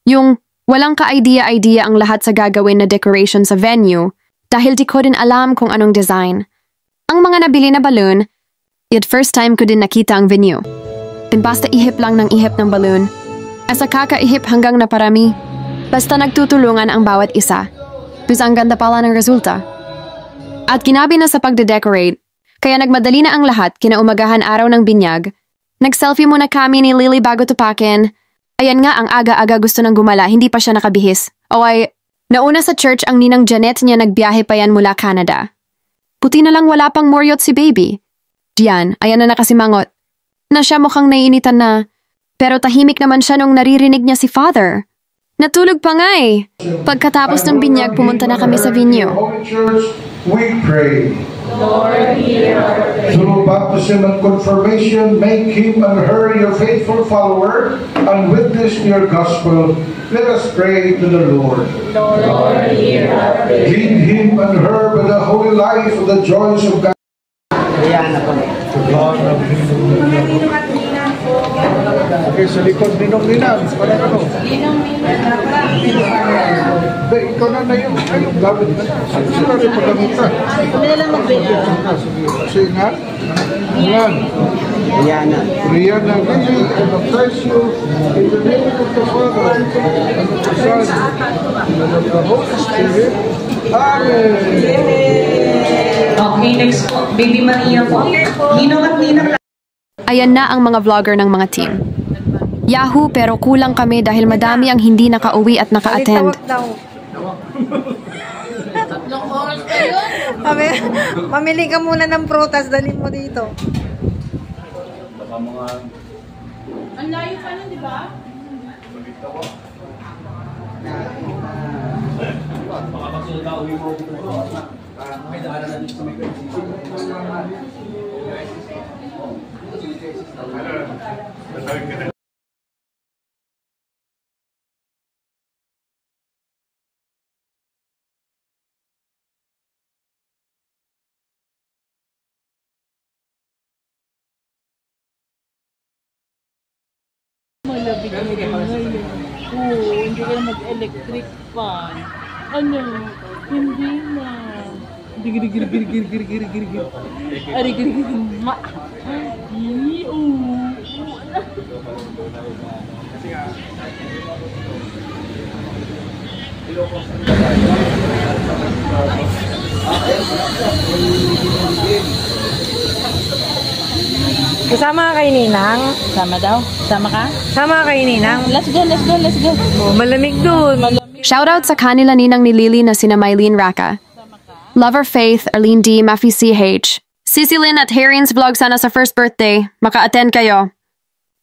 Yung walang ka-idea-idea ang lahat sa gagawin na decoration sa venue dahil di ko din alam kung anong design. Ang mga nabili na balloon, yet first time ko din nakita ang venue. Din basta ihip lang ng ihip ng balloon. Asa kakaihip hanggang naparami. Basta nagtutulungan ang bawat isa. Pues ang ganda pala ng resulta. At ginabi na sa pagde-decorate, kaya nagmadali na ang lahat kinaumagahan araw ng binyag. Nag-selfie muna kami ni Lily bago tupakin. Ayan nga ang aga-aga gusto ng gumala, hindi pa siya nakabihis. O ay, nauna sa church ang ninang Janet niya nagbiyahe pa yan mula Canada. Puti na lang wala pang moryot si baby. Diyan, ayan na nakasimangot. Na siya mukhang naiinitan na. Pero tahimik naman siya nung naririnig niya si Father. Natulog pa nga eh. Pagkatapos ng binyag, pumunta na kami sa venue. We pray. Lord, hear our prayer. Through baptism and confirmation, make him and her your faithful follower and witness your gospel. Let us pray to the Lord. Lord, hear our prayer. Lead him and her with the holy life of the joys of God. Okay, sa likod ninong-ninang. Parang ano? Hindi, ikaw na na yung gamit na. Sila rin pagkamitan. Kami na lang mag-video. Sige nga. Ayan. Rihanna, Lily, I baptize you in the name of the Father, and of the Son, and of the Holy Spirit. Amen. Okay, next po. Baby Maria po. Ninong at ninang. Ayan na ang mga vlogger ng mga team. Yahoo, pero kulang kami dahil madami ang hindi nakauwi at naka-attend. Tatlong oras pa yun? Mamili ka muna ng prutas, dalhin mo dito. Ang layo pa nun, di ba? Malabig ang ngayon. Oo, hindi ka na mag-electric fan. Ano? Hindi na. Giri. Ari, giri. Ma. Kasama ka kay Ninang? Sama daw? Sama ka? Sama ka kay Ninang? Let's go. Oh, malamig dun. Shoutout sa kanila ninang ni Lily na sina Mylene Raka, Lover Faith, Arlene D, Maffy CH, Cecilyn at Harry's vlog sana sa first birthday. Maka-attend kayo.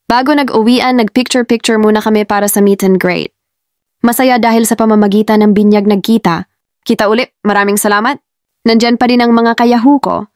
Bago nag-uwian, nag-picture-picture muna kami para sa meet and greet. Masaya dahil sa pamamagitan ng binyag nagkita. Kita ulit, maraming salamat. Nandyan pa din ang mga kayahu ko.